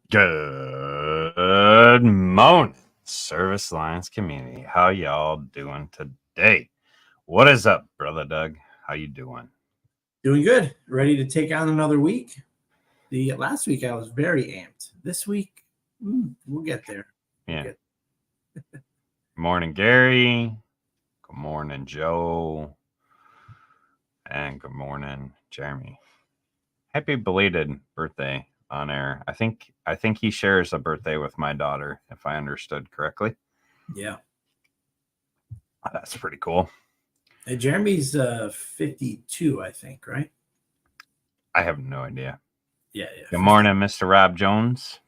Good morning, Service Lines community. How y'all doing today? What is up, brother Doug? How you doing? Doing good. Ready to take on another week. The last week I was very amped. This week, we'll get there. Yeah. Good morning, Gary. Good morning, Joe. And good morning, Jeremy. Happy belated birthday on air. I think he shares a birthday with my daughter, if I understood correctly. Yeah. That's pretty cool. Jeremy's 52, I think, right? I have no idea. Yeah. Good morning, Mr. Rob Jones.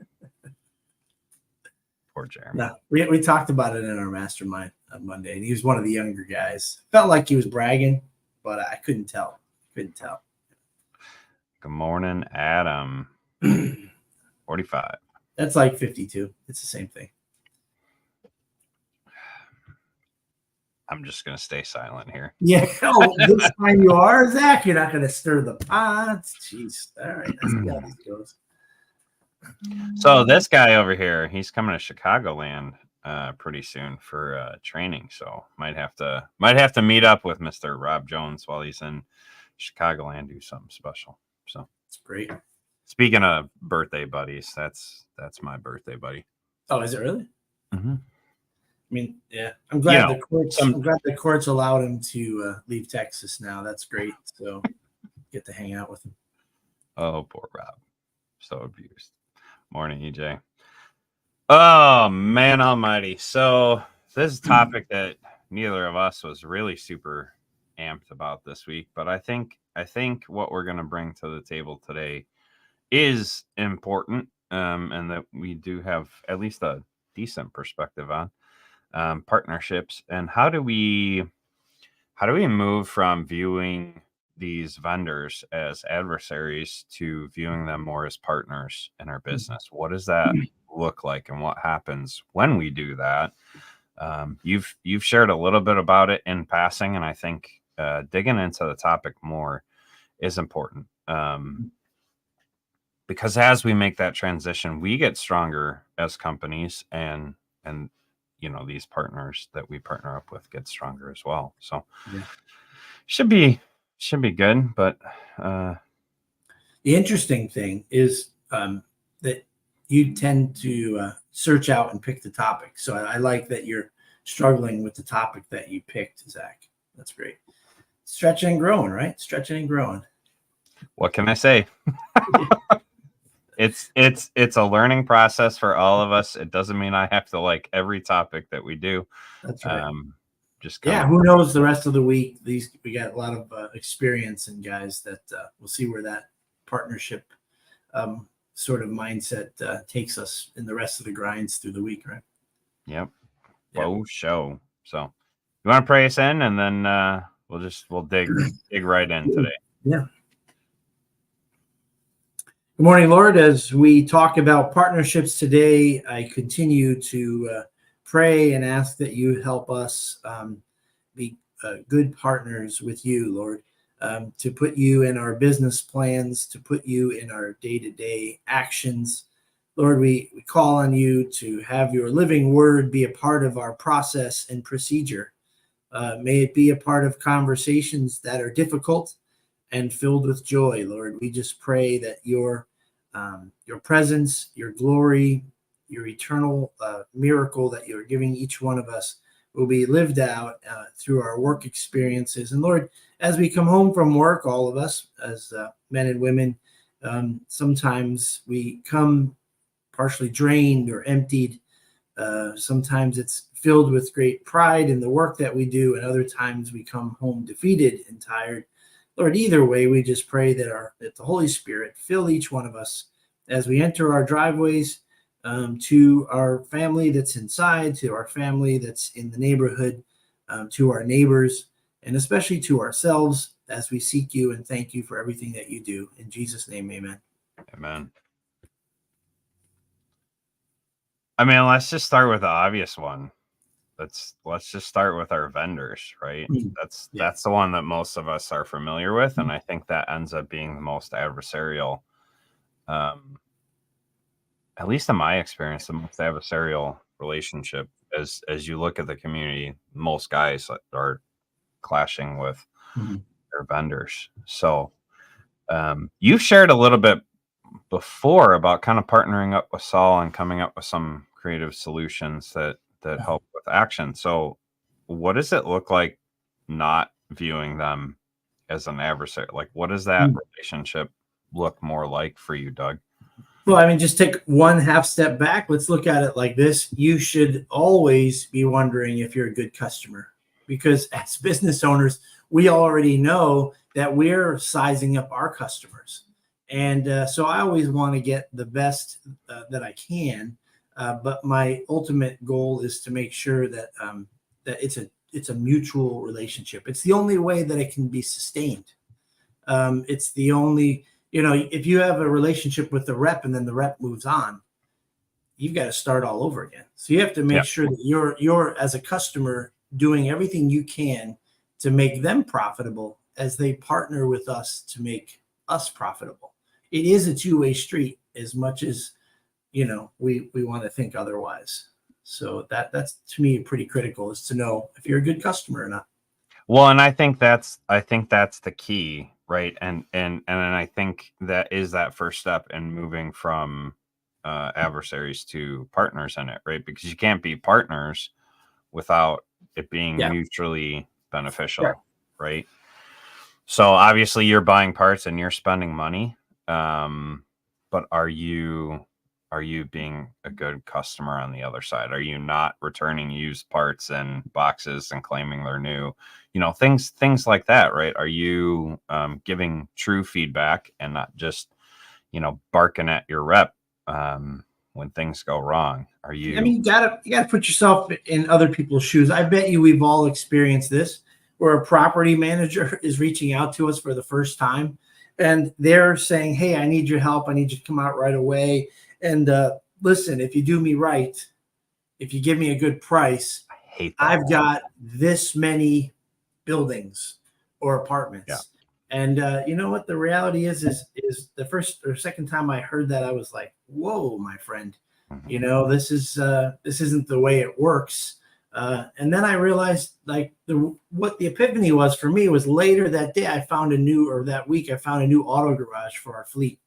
Poor Jeremy. No, we talked about it in our mastermind on Monday, and he was one of the younger guys. Felt like he was bragging, but I couldn't tell. Good morning, Adam. 45. That's like 52. It's the same thing. I'm just going to stay silent here. Yeah. Oh, this time you are, Zach. You're not going to stir the pots. Jeez. All right. Let's see how this goes. So this guy over here, he's coming to Chicagoland pretty soon for training. So might have to meet up with Mr. Rob Jones while he's in Chicagoland, do something special. So it's great. Speaking of birthday buddies, that's my birthday buddy. Oh, is it really? Mm-hmm. I mean, yeah, I'm glad the courts allowed him to leave Texas now. That's great. So get to hang out with him. Oh, poor Rob. So abused. Morning, EJ. Oh, man almighty. So this is a topic that neither of us was really super amped about this week, but I think what we're going to bring to the table today is important, and that we do have at least a decent perspective on partnerships, and how do we move from viewing these vendors as adversaries to viewing them more as partners in our business. What does that look like, and what happens when we do that? You've shared a little bit about it in passing, and I think digging into the topic more is important, because as we make that transition, we get stronger as companies, and these partners that we partner up with get stronger as well. So yeah. should be good. But the interesting thing is that you tend to search out and pick the topic. So I like that you're struggling with the topic that you picked, Zach. That's great. Stretching and growing, right? Stretching and growing. What can I say? It's a learning process for all of us. It doesn't mean I have to like every topic that we do. That's right. Yeah, who knows the rest of the week? We got a lot of experience in guys that we'll see where that partnership sort of mindset takes us in the rest of the grinds through the week, right? Yep. Show. So you want to pray us in, and then we'll dig right in today. Yeah. Good morning, Lord. As we talk about partnerships today, I continue to pray and ask that you help us be good partners with you, Lord, to put you in our business plans, to put you in our day-to-day actions. Lord, we call on you to have your living word be a part of our process and procedure. May it be a part of conversations that are difficult and filled with joy, Lord. We just pray that your presence, your glory, your eternal miracle that you're giving each one of us will be lived out through our work experiences. And Lord, as we come home from work, all of us as men and women, sometimes we come partially drained or emptied. Sometimes it's filled with great pride in the work that we do, and other times we come home defeated and tired. Lord, either way, we just pray that the Holy Spirit fill each one of us as we enter our driveways, to our family that's inside, to our family that's in the neighborhood, to our neighbors, and especially to ourselves as we seek you and thank you for everything that you do. In Jesus' name, amen. Amen. I mean, let's just start with the obvious one. Let's just start with our vendors, right? That's the one that most of us are familiar with, and I think that ends up being the most adversarial at least in my experience, the most adversarial relationship as you look at the community, most guys are clashing with their vendors. So you've shared a little bit before about kind of partnering up with Saul and coming up with some creative solutions that help with action. So what does it look like not viewing them as an adversary? Like, what does that relationship look more like for you, Doug? Well, I mean, just take one half step back. Let's look at it like this. You should always be wondering if you're a good customer, because as business owners, we already know that we're sizing up our customers. And so I always want to get the best that I can. But my ultimate goal is to make sure that that it's a mutual relationship. It's the only way that it can be sustained. It's the only, if you have a relationship with the rep and then the rep moves on, you've got to start all over again. So you have to make sure that you're as a customer doing everything you can to make them profitable as they partner with us to make us profitable. It is a two-way street as much as, we want to think otherwise. So that's to me pretty critical, is to know if you're a good customer or not. Well, and I think that's the key, right? And I think that is that first step in moving from adversaries to partners in it, right? Because you can't be partners without it being mutually beneficial, right? So obviously you're buying parts and you're spending money, but are you being a good customer on the other side? Are you not returning used parts in boxes and claiming they're new? Things like that, right? Are you giving true feedback and not just, barking at your rep when things go wrong? Are you? I mean, you gotta put yourself in other people's shoes. I bet you we've all experienced this, where a property manager is reaching out to us for the first time, and they're saying, "Hey, I need your help. I need you to come out right away. And listen, if you do me right, if you give me a good price, I've got this many buildings or apartments." Yeah. And you know what the reality is the first or second time I heard that, I was like, "Whoa, my friend, this isn't the way it works." And then I realized, like, what the epiphany was for me was later that day. That week I found a new auto garage for our fleet.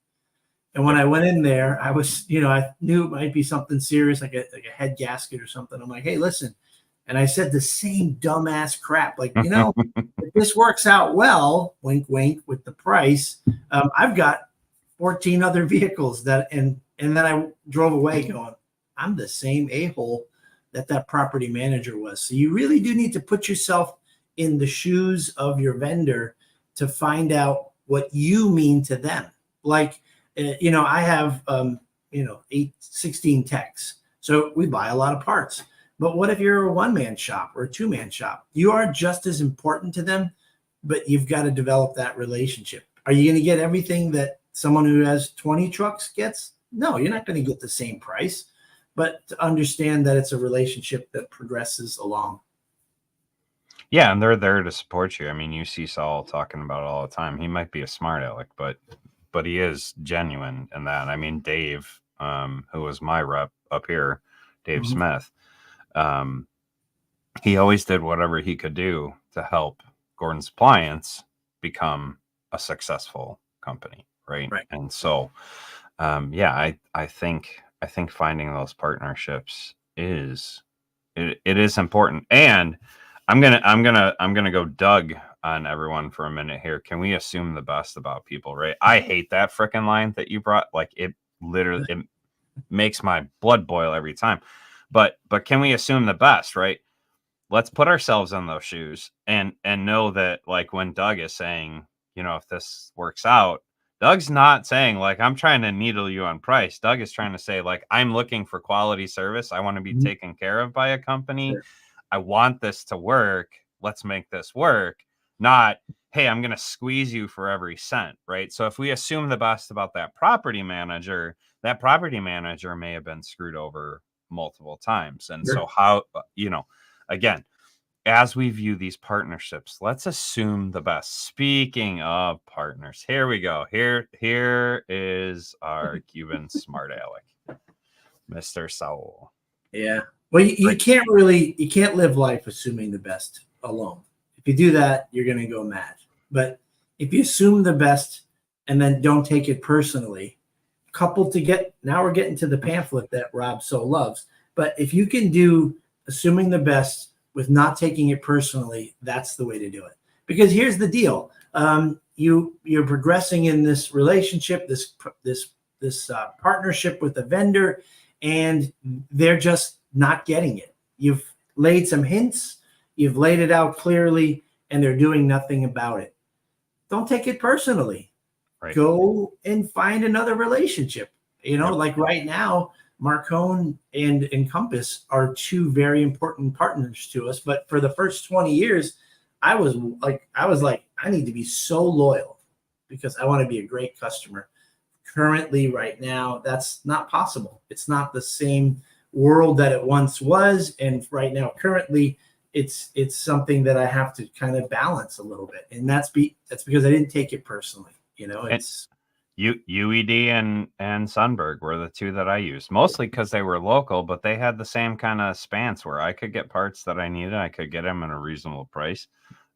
And when I went in there, I was, I knew it might be something serious, like a head gasket or something. I'm like, "Hey, listen." And I said the same dumbass crap. Like, if this works out well, wink, wink, with the price, I've got 14 other vehicles and then I drove away going, I'm the same a-hole that property manager was. So you really do need to put yourself in the shoes of your vendor to find out what you mean to them. Like, I have, 16 techs. So we buy a lot of parts. But what if you're a one-man shop or a two-man shop? You are just as important to them, but you've got to develop that relationship. Are you going to get everything that someone who has 20 trucks gets? No, you're not going to get the same price. But to understand that it's a relationship that progresses along. Yeah, and they're there to support you. I mean, you see Saul talking about it all the time. He might be a smart aleck, but he is genuine in that. I mean, Dave, who was my rep up here, Dave Smith, he always did whatever he could do to help Gordon's Appliance become a successful company, right? And so, I think finding those partnerships is important. And I'm gonna go Doug on everyone for a minute here. Can we assume the best about people, right? I hate that frickin' line that you brought. Like, it literally, it makes my blood boil every time. But can we assume the best, right? Let's put ourselves in those shoes and know that, like, when Doug is saying, if this works out, Doug's not saying, like, I'm trying to needle you on price. Doug is trying to say, like, I'm looking for quality service. I want to be taken care of by a company. Sure. I want this to work. Let's make this work. Not, hey, I'm going to squeeze you for every cent, right? So if we assume the best about that property manager may have been screwed over multiple times. And so how, again, as we view these partnerships, let's assume the best. Speaking of partners, here we go. Here is our Cuban smart aleck. Mr. Saul. Yeah. Well, you can't live life assuming the best alone. If you do that, you're going to go mad. But if you assume the best and then don't take it personally, now we're getting to the pamphlet that Rob so loves. But if you can do assuming the best with not taking it personally, that's the way to do it. Because here's the deal. You're progressing in this relationship, this partnership with the vendor, and they're just not getting it. You've laid some hints, you've laid it out clearly, and they're doing nothing about it. Don't take it personally. Right. Go and find another relationship. Like right now, Marcone and Encompass are two very important partners to us. But for the first 20 years, I was like, I need to be so loyal because I want to be a great customer. Currently, right now, that's not possible. It's not the same world that it once was. And right now, currently, it's something that I have to kind of balance a little bit. And that's because I didn't take it personally. It's UED and Sunberg were the two that I used, mostly because they were local, but they had the same kind of stance where I could get parts that I needed. I could get them at a reasonable price.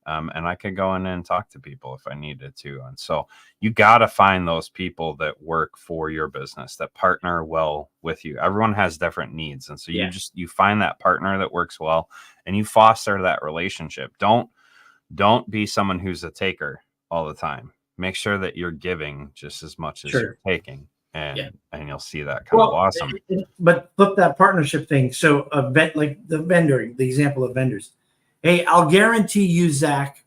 And I could go in and talk to people if I needed to. And so you got to find those people that work for your business, that partner well with you. Everyone has different needs. And so you find that partner that works well and you foster that relationship. Don't be someone who's a taker all the time. Make sure that you're giving just as much as you're taking. And you'll see that kind of awesome. But flip that partnership thing. So like the example of vendors. Hey, I'll guarantee you, Zach,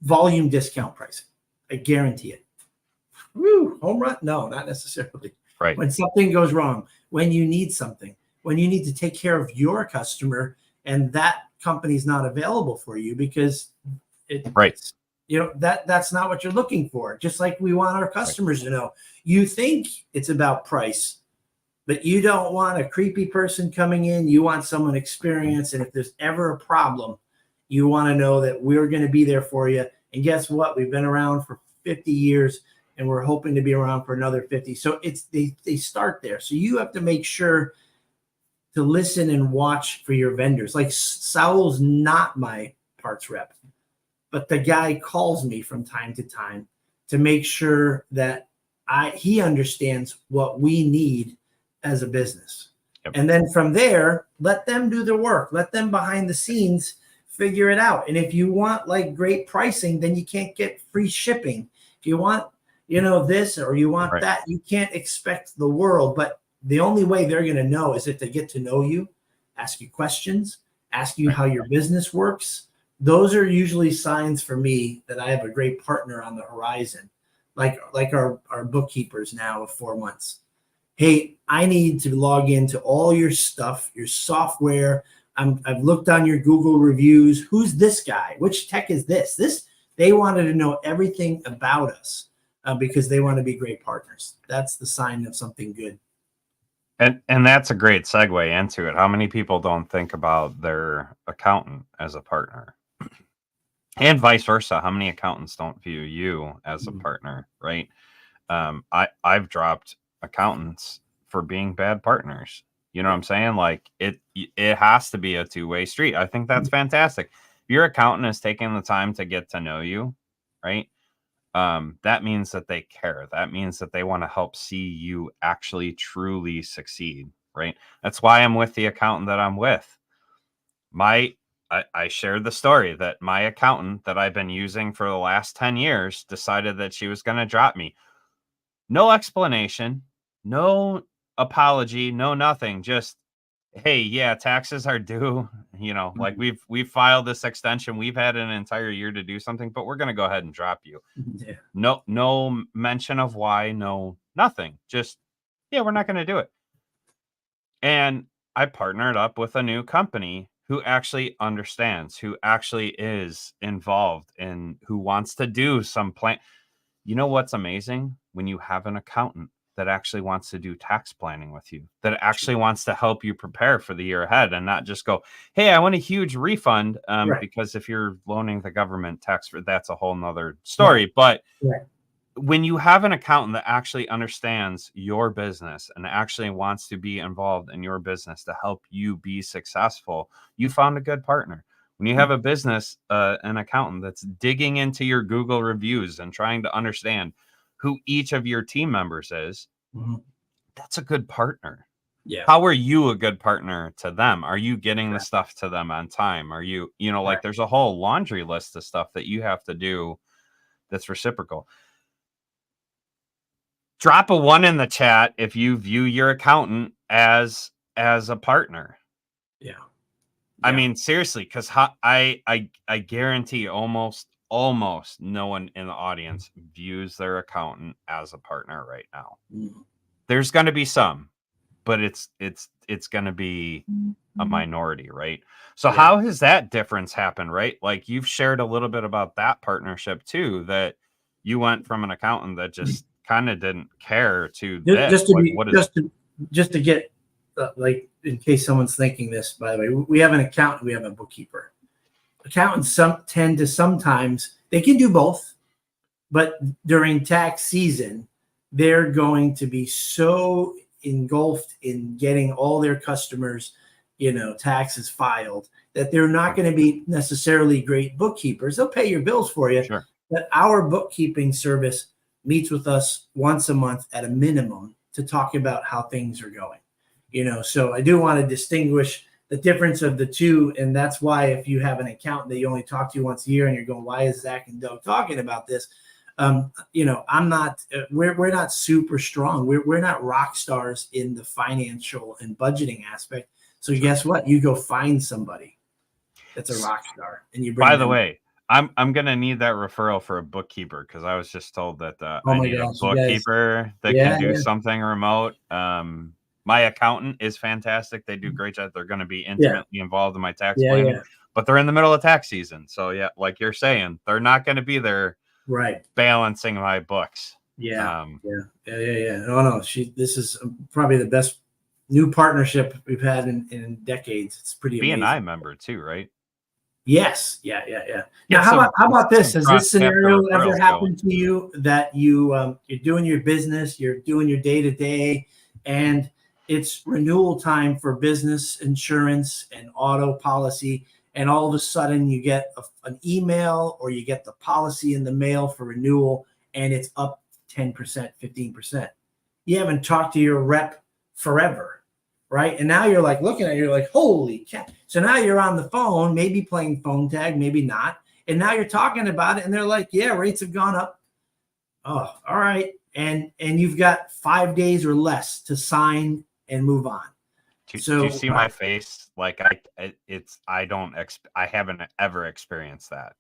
volume discount pricing. I guarantee it. Woo, home run? No, not necessarily. Right. When something goes wrong, when you need something, when you need to take care of your customer and that company's not available for you because that's not what you're looking for. Just like we want our customers to know. You think it's about price, but you don't want a creepy person coming in. You want someone experienced. And if there's ever a problem, you want to know that we're going to be there for you. And guess what? We've been around for 50 years and we're hoping to be around for another 50. So they start there. So you have to make sure to listen and watch for your vendors. Like Saul's not my parts rep, but the guy calls me from time to time to make sure that he understands what we need as a business. Yep. And then from there, let them do the work. Let them behind the scenes figure it out. And if you want like great pricing, then you can't get free shipping. If you want, this or you want that, you can't expect the world. But the only way they're going to know is if they get to know you, ask you questions, ask you how your business works. Those are usually signs for me that I have a great partner on the horizon, like our bookkeepers now of 4 months. Hey, I need to log into all your stuff, your software. I've looked on your Google reviews. Who's this guy? Which tech is this? They wanted to know everything about us because they want to be great partners. That's the sign of something good. And that's a great segue into it. How many people don't think about their accountant as a partner? And vice versa. How many accountants don't view you as a partner, right? I've dropped accountants for being bad partners. You know what I'm saying? Like it has to be a two-way street. I think that's fantastic. If your accountant is taking the time to get to know you, right? That means that they care. That means that they want to help see you actually truly succeed, right? That's why I'm with the accountant that I'm with. I shared the story that my accountant that I've been using for the last 10 years decided that she was going to drop me. No explanation, no apology, no nothing. Just, hey, yeah, taxes are due. Like we've filed this extension. We've had an entire year to do something, but we're going to go ahead and drop you. Yeah. No mention of why, no, nothing. Just, yeah, we're not going to do it. And I partnered up with a new company who actually understands, who actually is involved in, who wants to do some plan. You know what's amazing? When you have an accountant that actually wants to do tax planning with you, that actually wants to help you prepare for the year ahead and not just go, hey, I want a huge refund. Because if you're loaning the government tax, that's a whole nother story. But when you have an accountant that actually understands your business and actually wants to be involved in your business to help you be successful, you found a good partner. When you have a business, an accountant that's digging into your Google reviews and trying to understand who each of your team members is, that's a good partner. Yeah. How are you a good partner to them? Are you getting the stuff to them on time? Are you, like there's a whole laundry list of stuff that you have to do that's reciprocal. Drop a 1 in the chat if you view your accountant as a partner. Yeah. I mean, seriously, because I guarantee almost no one in the audience views their accountant as a partner right now. There's going to be some, but it's going to be a minority, right? So how has that difference happened, right? Like you've shared a little bit about that partnership too, that you went from an accountant that just kind of didn't care to this. Just to get like, in case someone's thinking this, by the way, we have an accountant, we have a bookkeeper. Accountants tend to sometimes, they can do both, but during tax season, they're going to be so engulfed in getting all their customers, taxes filed, that they're not going to be necessarily great bookkeepers. They'll pay your bills for you. Sure. But our bookkeeping service meets with us once a month at a minimum to talk about how things are going. So I do want to distinguish the difference of the two. And that's why if you have an accountant that you only talk to once a year and you're going, why is Zach and Doug talking about this? I'm not, we're not super strong. We're not rock stars in the financial and budgeting aspect. So guess what? You go find somebody that's a rock star and you bring By the way, I'm going to need that referral for a bookkeeper, because I was just told that I need a bookkeeper that can do something remote. My accountant is fantastic. They do a great job. They're going to be intimately involved in my tax planning, but they're in the middle of tax season. So like you're saying, they're not going to be there balancing my books. No. This is probably the best new partnership we've had in decades. It's pretty amazing. BNI member too, right? Yes. Yeah. Now, how about this? Has this scenario ever happened to you that you're doing your business, you're doing your day-to-day, and it's renewal time for business insurance and auto policy, and all of a sudden you get an email or you get the policy in the mail for renewal and it's up 10%, 15%. You haven't talked to your rep forever, right? And now you're like looking at it, you're like, holy cat. So now you're on the phone, maybe playing phone tag, maybe not. And now you're talking about it and they're like, yeah, rates have gone up. Oh, all right. And you've got 5 days or less to sign and move on. Do you see my face? Like I haven't ever experienced that.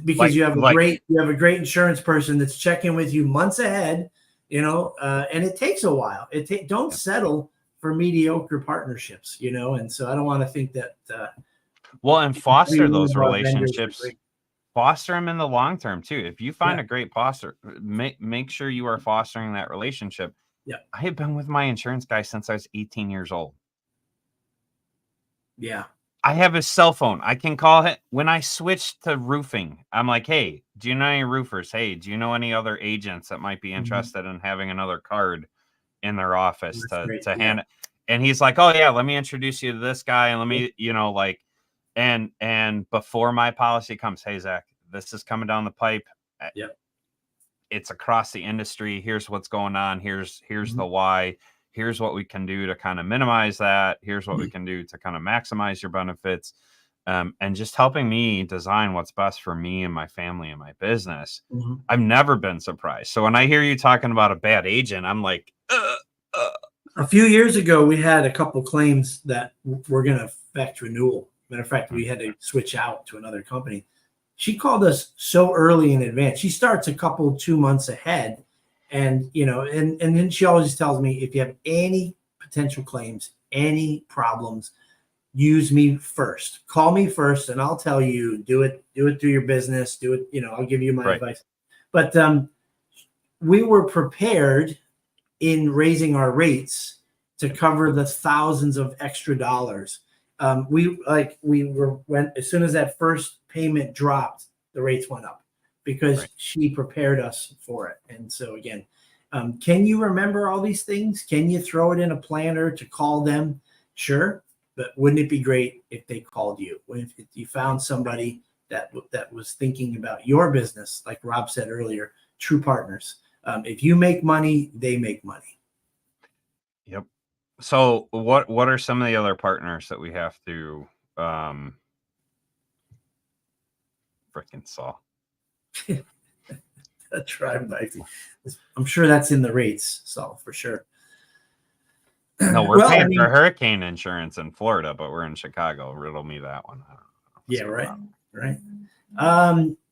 Because you have a great insurance person that's checking with you months ahead, and it takes a while. Don't settle for mediocre partnerships, and so I don't want to think that. And foster those relationships. Foster them in the long term too. If you find a great foster, make sure you are fostering that relationship. Yeah, I have been with my insurance guy since I was 18 years old. Yeah. I have his cell phone. I can call him when I switched to roofing. I'm like, hey, do you know any roofers? Hey, do you know any other agents that might be interested in having another card in their office to hand it? And he's like, oh yeah, let me introduce you to this guy. And let me, and before my policy comes, hey, Zach, this is coming down the pipe. Yep. It's across the industry. Here's what's going on. Here's the why. Here's what we can do to kind of minimize that. Here's what we can do to kind of maximize your benefits. And just helping me design what's best for me and my family and my business. I've never been surprised. So when I hear you talking about a bad agent, I'm like, A few years ago, we had a couple claims that were going to affect renewal. Matter of fact, we had to switch out to another company. She called us so early in advance. She starts 2 months ahead. And, and then she always tells me, if you have any potential claims, any problems, use me first. Call me first, and I'll tell you, do it through your business. Do it, I'll give you my advice. But we were prepared in raising our rates to cover the thousands of extra dollars. As soon as that first payment dropped, the rates went up because Right. she prepared us for it. And so again, can you remember all these things? Can you throw it in a planner to call them? Sure. But wouldn't it be great if they called you? If you found somebody that was thinking about your business, like Rob said earlier, true partners. If you make money, they make money. Yep. So what are some of the other partners that we have to freaking saw? Try, I'm sure that's in the rates, so for sure. No, we're Well, paying for hurricane insurance in Florida, but we're in Chicago. Riddle me that one. I don't know. Yeah, right.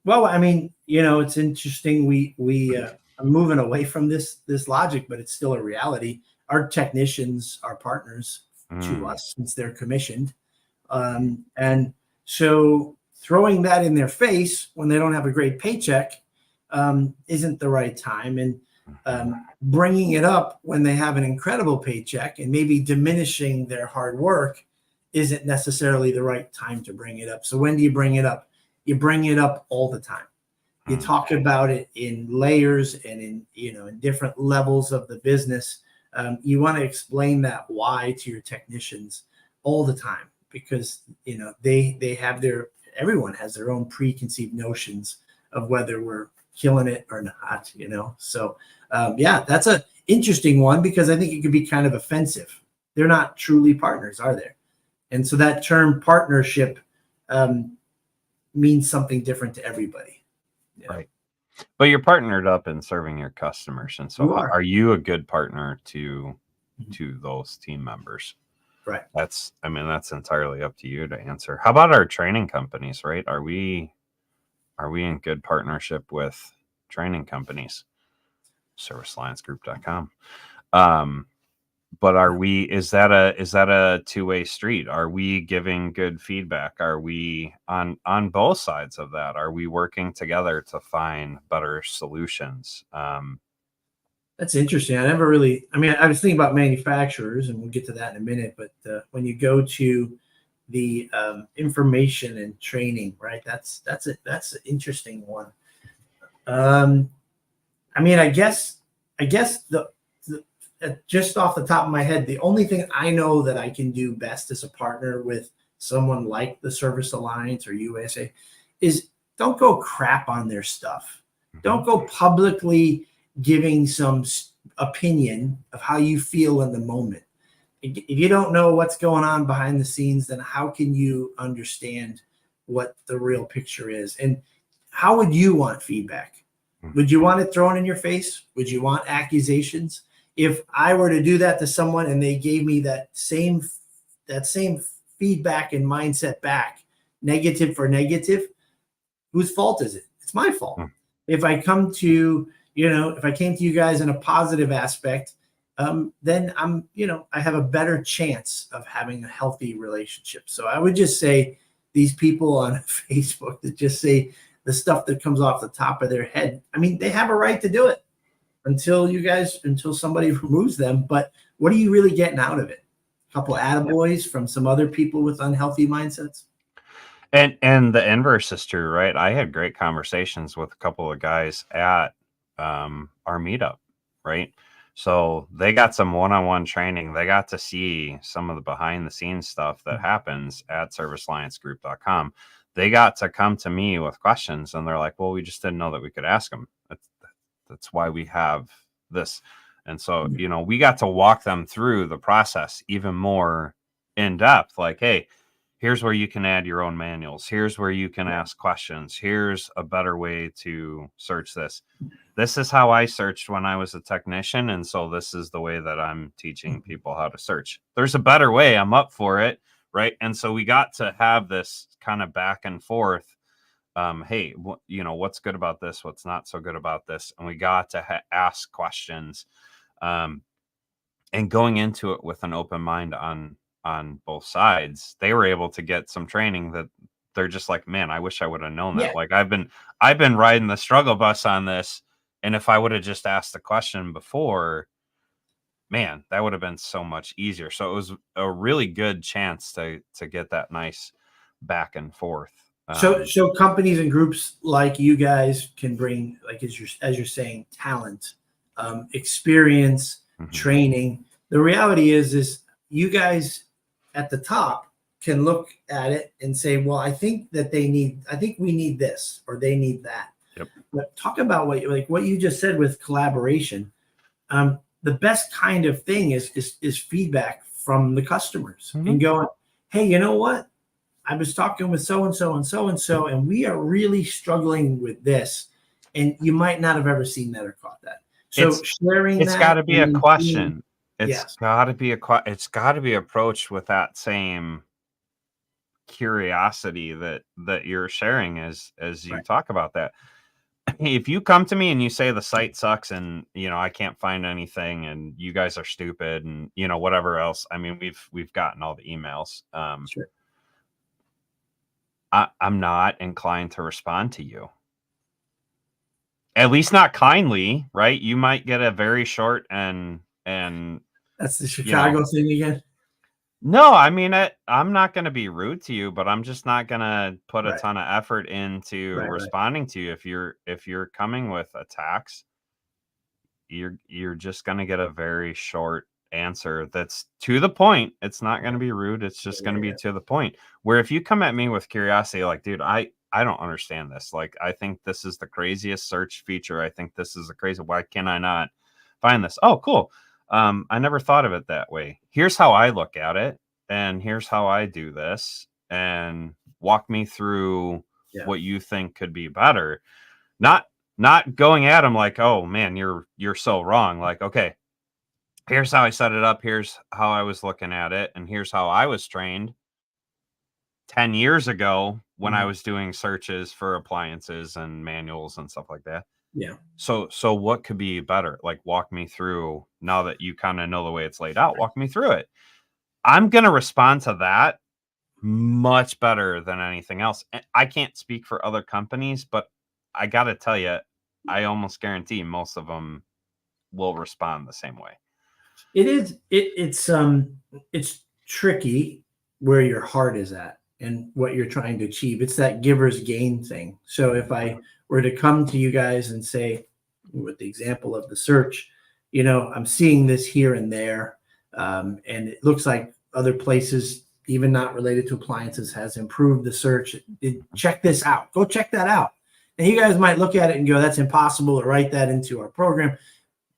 Well, I mean, it's interesting. We are moving away from this logic, but it's still a reality. Our technicians are partners to us since they're commissioned, and so throwing that in their face when they don't have a great paycheck isn't the right time, and bringing it up when they have an incredible paycheck and maybe diminishing their hard work isn't necessarily the right time to bring it up. So when do you bring it up? You bring it up all the time. You talk about it in layers and in different levels of the business. You want to explain that why to your technicians all the time, because they have everyone has their own preconceived notions of whether we're killing it or not. So that's an interesting one, because I think it could be kind of offensive. They're not truly partners, are they? And so that term partnership means something different to everybody. Right. But you're partnered up in serving your customers. And so are you a good partner to those team members? Right. That's entirely up to you to answer. How about our training companies, right? Are we in good partnership with training companies? ServiceAllianceGroup.com. But is that a two-way street? Are we giving good feedback? Are we on both sides of that? Are we working together to find better solutions? That's interesting. I was thinking about manufacturers, and we'll get to that in a minute, but when you go to the information and training, right? That's an interesting one. I guess the just off the top of my head, the only thing I know that I can do best as a partner with someone like the Service Alliance or USA is don't go crap on their stuff. Don't go publicly giving some opinion of how you feel in the moment. If you don't know what's going on behind the scenes, then how can you understand what the real picture is? And how would you want feedback? Would you want it thrown in your face? Would you want accusations? If I were to do that to someone and they gave me that same feedback and mindset back, negative for negative, whose fault is it? It's my fault. If I came to you guys in a positive aspect, then I have a better chance of having a healthy relationship. So I would just say these people on Facebook that just say the stuff that comes off the top of their head, they have a right to do it until somebody removes them. But what are you really getting out of it? A couple attaboys from some other people with unhealthy mindsets? And the inverse is true, right? I had great conversations with a couple of guys at our meetup, right? So they got some one-on-one training. They got to see some of the behind-the-scenes stuff that happens at ServiceAllianceGroup.com. They got to come to me with questions, and they're like, well, we just didn't know that we could ask them. That's why we have this. And so, we got to walk them through the process even more in depth. Like, hey, here's where you can add your own manuals. Here's where you can ask questions. Here's a better way to search this. This is how I searched when I was a technician. And so this is the way that I'm teaching people how to search. There's a better way. I'm up for it. Right. And so we got to have this kind of back and forth. Hey, what's good about this? What's not so good about this? And we got to ask questions, and going into it with an open mind on both sides. They were able to get some training that they're just like, man, I wish I would have known that. Like I've been riding the struggle bus on this. And if I would have just asked the question before, man, that would have been so much easier. So it was a really good chance to get that nice back and forth So companies and groups like you guys can bring, like as you're saying, talent, experience, training. The reality is you guys at the top can look at it and say, well, I think we need this or they need that. Yep. But talk about what you just said with collaboration. The best kind of thing is feedback from the customers and going, hey, you know what? I was talking with so-and-so and so-and-so, and we are really struggling with this. And you might not have ever seen that or caught that. So sharing it's got to be a question. It's got to be approached with that same curiosity that you're sharing as you talk about that. If you come to me and you say the site sucks and I can't find anything and you guys are stupid and whatever else, I mean we've gotten all the emails. Sure. I'm not inclined to respond to you. At least not kindly, right? You might get a very short and that's the Chicago thing again. No, I mean I'm not going to be rude to you, but I'm just not going to put a ton of effort into responding to you. If you're coming with attacks, you're just going to get a very short answer that's to the point. It's not going to be rude. It's just going to be to the point. Where if you come at me with curiosity, like, dude, I don't understand this. Like, I think this is the craziest search feature. I think this is why can I not find this? Oh, cool. I never thought of it that way. Here's how I look at it, and here's how I do this, and walk me through what you think could be better. Not going at them like, oh man, you're so wrong. Like, okay, here's how I set it up. Here's how I was looking at it. And here's how I was trained 10 years ago when I was doing searches for appliances and manuals and stuff like that. Yeah. So what could be better? Like, walk me through, now that you kind of know the way it's laid out, walk me through it. I'm going to respond to that much better than anything else. I can't speak for other companies, but I got to tell you, I almost guarantee most of them will respond the same way. It's tricky where your heart is at and what you're trying to achieve. It's that giver's gain thing. So if I were to come to you guys and say, with the example of the search, I'm seeing this here and there, and it looks like other places, even not related to appliances, has improved the search. Check this out. Go check that out. And you guys might look at it and go, that's impossible to write that into our program.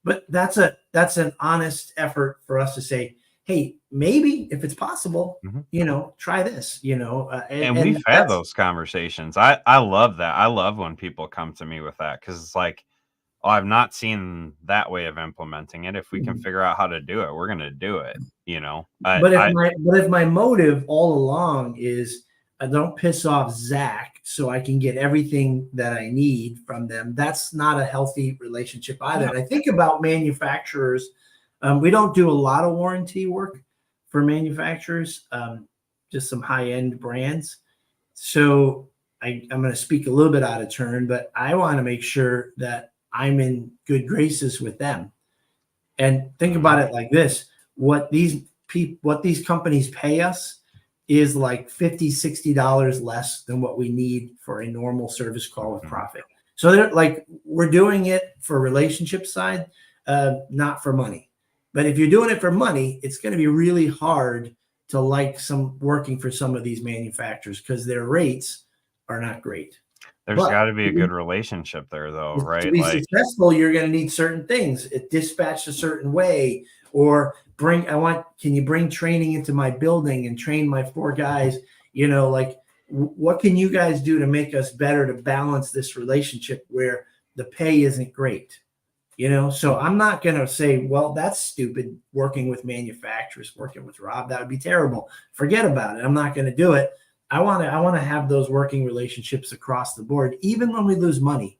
But that's an honest effort for us to say, hey, maybe if it's possible, try this, and we've had those conversations. I love that. I love when people come to me with that, because it's like, oh, I've not seen that way of implementing it. If we can figure out how to do it, we're going to do it, But if my motive all along is I don't piss off Zach so I can get everything that I need from them, that's not a healthy relationship either. Yeah. And I think about manufacturers. We don't do a lot of warranty work for manufacturers, just some high-end brands. So I'm going to speak a little bit out of turn, but I want to make sure that I'm in good graces with them. And think about it like this: what these companies pay us is like $50, $60 less than what we need for a normal service call with profit. So they're like, we're doing it for relationship side, not for money. But if you're doing it for money, it's going to be really hard to like working for some of these manufacturers because their rates are not great. There's got to be a good relationship there, though, right? To be successful, you're going to need certain things. It dispatched a certain way, or can you bring training into my building and train my 4 guys? What can you guys do to make us better to balance this relationship where the pay isn't great? So I'm not going to say, well, that's stupid working with manufacturers, working with Rob. That would be terrible. Forget about it. I'm not going to do it. I want to have those working relationships across the board, even when we lose money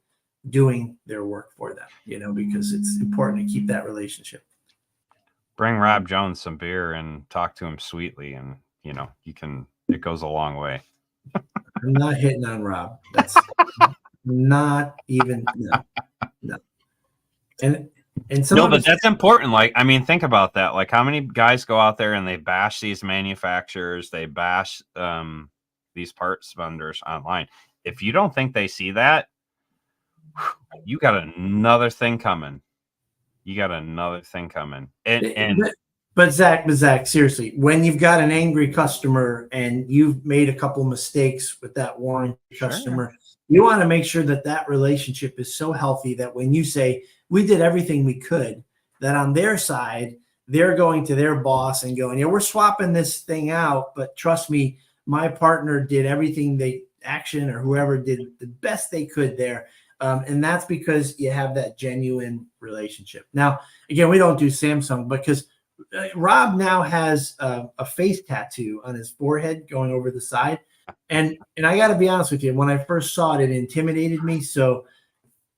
doing their work for them, because it's important to keep that relationship. Bring Rob Jones some beer and talk to him sweetly, and it goes a long way. I'm not hitting on Rob. That's not even no. And but that's important. Like, I mean, think about that. Like, how many guys go out there and they bash these manufacturers? They bash these parts vendors online. If you don't think they see that, you got another thing coming. But Zach, seriously, when you've got an angry customer and you've made a couple mistakes with that warranty customer, you want to make sure that that relationship is so healthy that when you say, we did everything we could, that on their side, they're going to their boss and going, yeah, we're swapping this thing out, but trust me, my partner did everything Action or whoever did the best they could there. And that's because you have that genuine relationship. Now, again, we don't do Samsung because Rob now has a face tattoo on his forehead going over the side. And I got to be honest with you, when I first saw it, it intimidated me. So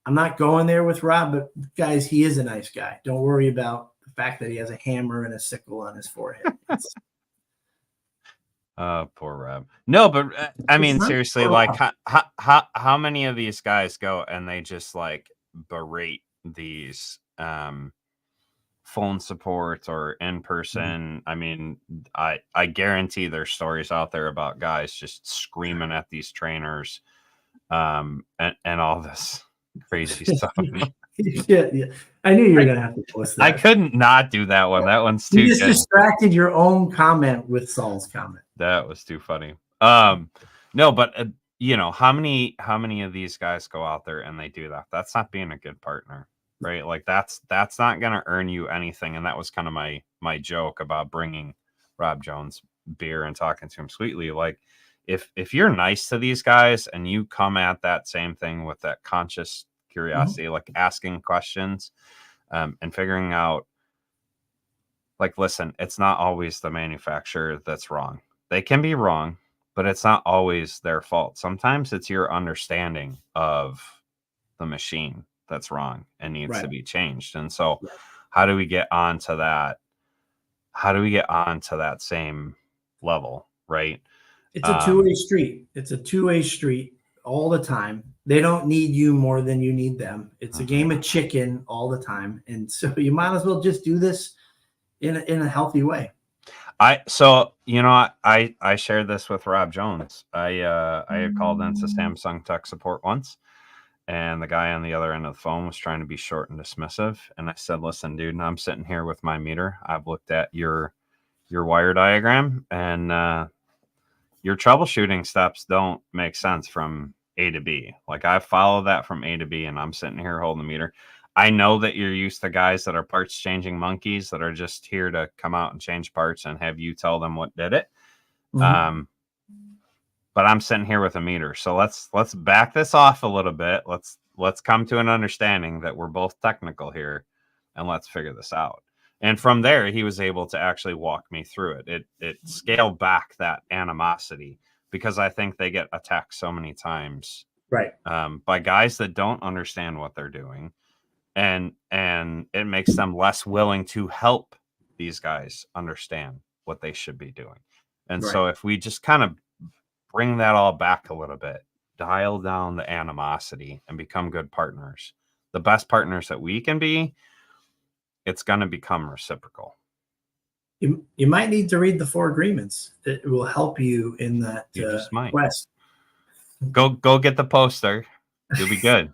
I'm not going there with Rob, but guys, he is a nice guy. Don't worry about the fact that he has a hammer and a sickle on his forehead. Poor Rob. No, but I mean, seriously, like how many of these guys go and they just like berate these phone support or in person? I mean, I guarantee there's stories out there about guys just screaming at these trainers and all this crazy stuff. Yeah. I knew you were gonna have to post that. I couldn't not do that one. That one's too You just good. distracted your own comment with Saul's comment. That was too funny. No, but you know, how many of these guys go out there and they do that? That's not being a good partner, right? Like that's not going to earn you anything. And that was kind of my joke about bringing Rob Jones beer and talking to him sweetly. Like if you're nice to these guys and you come at that same thing with that conscious curiosity, like asking questions, and figuring out, like, listen, it's not always the manufacturer that's wrong. They can be wrong, but it's not always their fault. Sometimes it's your understanding of the machine that's wrong and needs to be changed. And so how do we get onto that? How do we get onto that same level, right? It's a two-way street. It's a two-way street all the time. They don't need you more than you need them. It's a game of chicken all the time. And so you might as well just do this in a healthy way. So you know, I shared this with Rob Jones. I had called into Samsung tech support once, and the guy on the other end of the phone was trying to be short and dismissive. And I said, listen, dude, I'm sitting here with my meter. I've looked at your wire diagram, and your troubleshooting steps don't make sense from A to B. Like, I follow that from A to B, and I'm sitting here holding the meter. I know that you're used to guys that are parts changing monkeys that are just here to come out and change parts and have you tell them what did it. But I'm sitting here with a meter. So let's back this off a little bit. Let's come to an understanding that we're both technical here, and let's figure this out. And from there, he was able to actually walk me through it. It scaled back that animosity, because I think they get attacked so many times, by guys that don't understand what they're doing. And it makes them less willing to help these guys understand what they should be doing. And so if we just kind of bring that all back a little bit, dial down the animosity and become good partners, the best partners that we can be, it's going to become reciprocal. You might need to read the 4 agreements. It will help you in that quest. Go get the poster. You'll be good.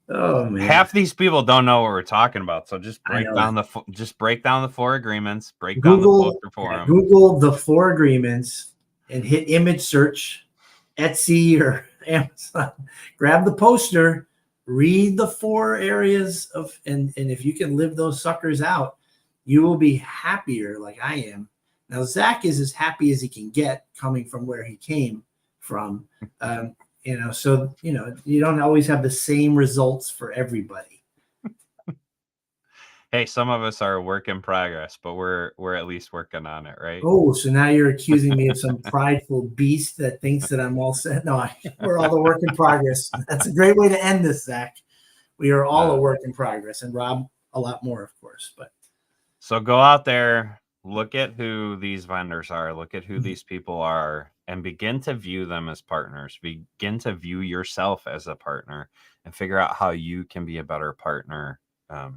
Oh man! Half these people don't know what we're talking about, so just break down the 4 agreements. Break down the poster for them. Google the 4 agreements and hit image search, Etsy or Amazon. Grab the poster, read the 4 areas of, and if you can live those suckers out, you will be happier, like I am. Now Zach is as happy as he can get, coming from where he came from. So, you don't always have the same results for everybody. Hey, some of us are a work in progress, but we're at least working on it, right? Oh, so now you're accusing me of some prideful beast that thinks that I'm all set. No, we're all a work in progress. That's a great way to end this, Zach. We are all a work in progress, and Rob a lot more, of course. But so go out there, look at who these vendors are, look at who these people are, and begin to view them as partners. Begin to view yourself as a partner, and figure out how you can be a better partner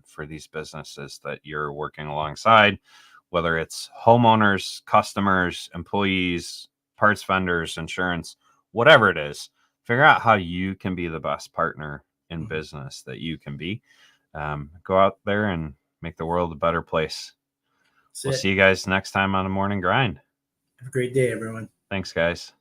for these businesses that you're working alongside, whether it's homeowners, customers, employees, parts vendors, insurance, whatever it is. Figure out how you can be the best partner in business that you can be. Go out there and make the world a better place. We'll see you guys next time on the Morning Grind. Have a great day, everyone. Thanks, guys.